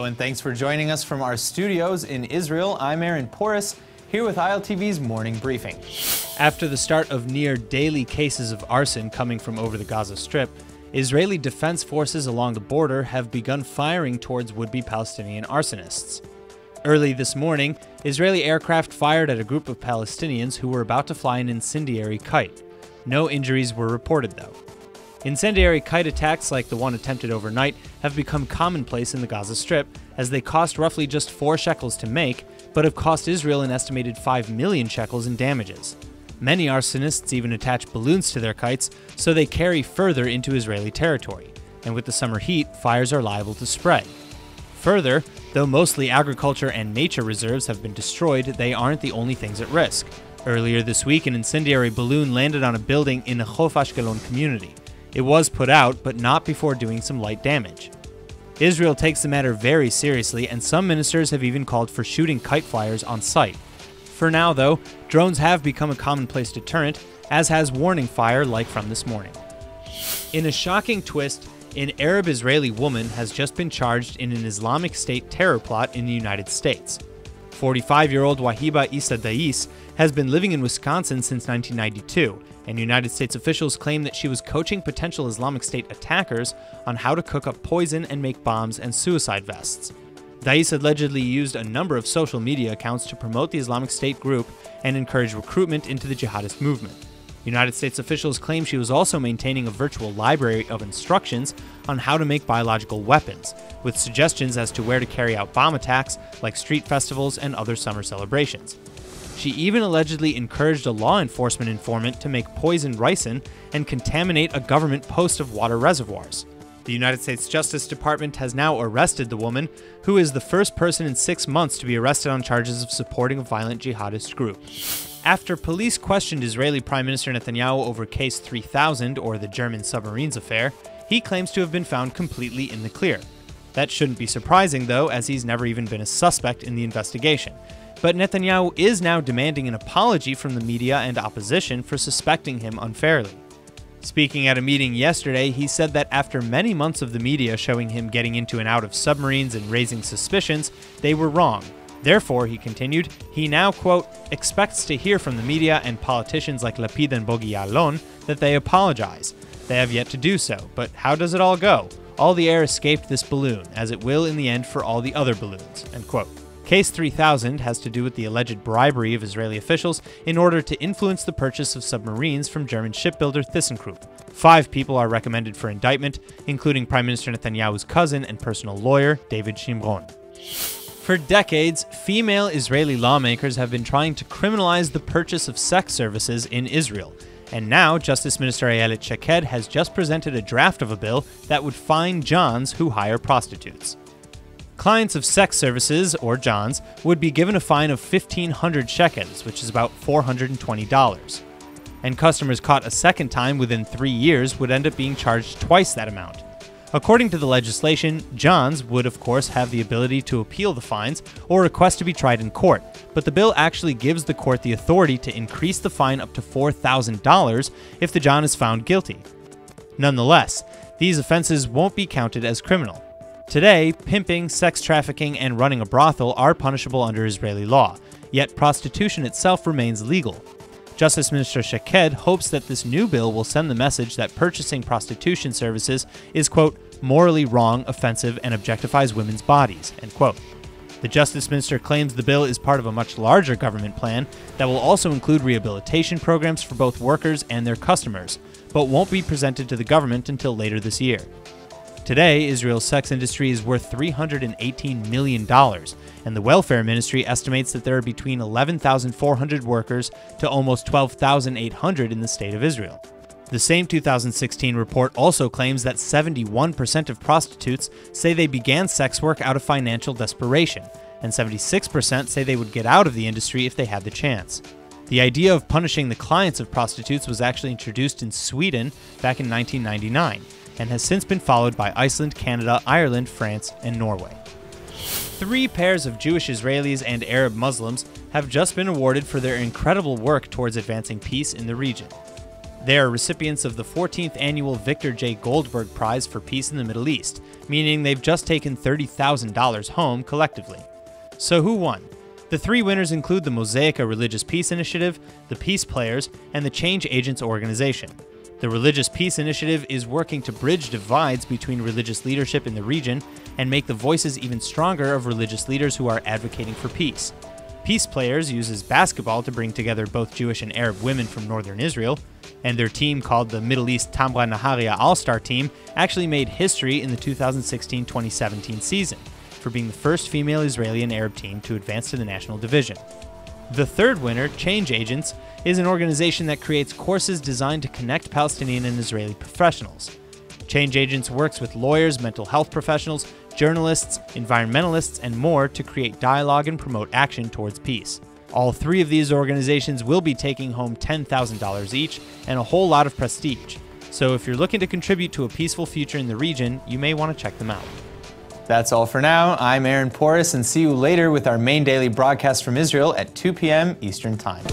Hello and thanks for joining us from our studios in Israel. I'm Aaron Porras, here with ILTV's morning briefing. After the start of near daily cases of arson coming from over the Gaza Strip, Israeli defense forces along the border have begun firing towards would-be Palestinian arsonists. Early this morning, Israeli aircraft fired at a group of Palestinians who were about to fly an incendiary kite. No injuries were reported, though. Incendiary kite attacks like the one attempted overnight have become commonplace in the Gaza Strip, as they cost roughly just 4 shekels to make, but have cost Israel an estimated 5 million shekels in damages. Many arsonists even attach balloons to their kites, so they carry further into Israeli territory, and with the summer heat, fires are liable to spread. Further, though mostly agriculture and nature reserves have been destroyed, they aren't the only things at risk. Earlier this week, an incendiary balloon landed on a building in the Chof Ashkelon community. It was put out, but not before doing some light damage. Israel takes the matter very seriously, and some ministers have even called for shooting kite flyers on site. For now, though, drones have become a commonplace deterrent, as has warning fire like from this morning. In a shocking twist, an Arab-Israeli woman has just been charged in an Islamic State terror plot in the United States. 45-year-old Wahiba Issa has been living in Wisconsin since 1992, and United States officials claim that she was coaching potential Islamic State attackers on how to cook up poison and make bombs and suicide vests. Dais allegedly used a number of social media accounts to promote the Islamic State group and encourage recruitment into the jihadist movement. United States officials claim she was also maintaining a virtual library of instructions on how to make biological weapons, with suggestions as to where to carry out bomb attacks like street festivals and other summer celebrations. She even allegedly encouraged a law enforcement informant to make poison ricin and contaminate a government post of water reservoirs. The United States Justice Department has now arrested the woman, who is the first person in 6 months to be arrested on charges of supporting a violent jihadist group. After police questioned Israeli Prime Minister Netanyahu over Case 3000, or the German submarines affair, he claims to have been found completely in the clear. That shouldn't be surprising, though, as he's never even been a suspect in the investigation. But Netanyahu is now demanding an apology from the media and opposition for suspecting him unfairly. Speaking at a meeting yesterday, he said that after many months of the media showing him getting into and out of submarines and raising suspicions, they were wrong. Therefore, he continued, he now, quote, expects to hear from the media and politicians like Lapid and Bogi Ya'alon that they apologize. They have yet to do so, but how does it all go? All the air escaped this balloon, as it will in the end for all the other balloons, end quote. Case 3000 has to do with the alleged bribery of Israeli officials in order to influence the purchase of submarines from German shipbuilder ThyssenKrupp. 5 people are recommended for indictment, including Prime Minister Netanyahu's cousin and personal lawyer, David Shimron. For decades, female Israeli lawmakers have been trying to criminalize the purchase of sex services in Israel. And now, Justice Minister I.S.I.S has just presented a draft of a bill that would fine Johns who hire prostitutes. Clients of sex services, or Johns, would be given a fine of 1,500 shekels, which is about $420. And customers caught a second time within 3 years would end up being charged twice that amount. According to the legislation, Johns would of course have the ability to appeal the fines or request to be tried in court, but the bill actually gives the court the authority to increase the fine up to $4,000 if the John is found guilty. Nonetheless, these offenses won't be counted as criminal. Today, pimping, sex trafficking, and running a brothel are punishable under Israeli law, yet prostitution itself remains legal. Justice Minister Shaked hopes that this new bill will send the message that purchasing prostitution services is, quote, morally wrong, offensive, and objectifies women's bodies, end quote. The Justice Minister claims the bill is part of a much larger government plan that will also include rehabilitation programs for both workers and their customers, but won't be presented to the government until later this year. Today, Israel's sex industry is worth $318 million, and the Welfare Ministry estimates that there are between 11,400 workers to almost 12,800 in the state of Israel. The same 2016 report also claims that 71% of prostitutes say they began sex work out of financial desperation, and 76% say they would get out of the industry if they had the chance. The idea of punishing the clients of prostitutes was actually introduced in Sweden back in 1999, and has since been followed by Iceland, Canada, Ireland, France, and Norway. 3 pairs of Jewish Israelis and Arab Muslims have just been awarded for their incredible work towards advancing peace in the region. They are recipients of the 14th annual Victor J. Goldberg Prize for Peace in the Middle East, meaning they've just taken $30,000 home collectively. So who won? The three winners include the Mosaica Religious Peace Initiative, the Peace Players, and the Change Agents organization. The Religious Peace Initiative is working to bridge divides between religious leadership in the region and make the voices even stronger of religious leaders who are advocating for peace. Peace Players uses basketball to bring together both Jewish and Arab women from northern Israel, and their team, called the Middle East Tamra Naharia All-Star Team, actually made history in the 2016-2017 season for being the first female Israeli and Arab team to advance to the national division. The third winner, Change Agents, is an organization that creates courses designed to connect Palestinian and Israeli professionals. Change Agents works with lawyers, mental health professionals, journalists, environmentalists, and more to create dialogue and promote action towards peace. All three of these organizations will be taking home $10,000 each and a whole lot of prestige. So if you're looking to contribute to a peaceful future in the region, you may want to check them out. That's all for now. I'm Aaron Porras, and see you later with our main daily broadcast from Israel at 2 p.m. Eastern Time.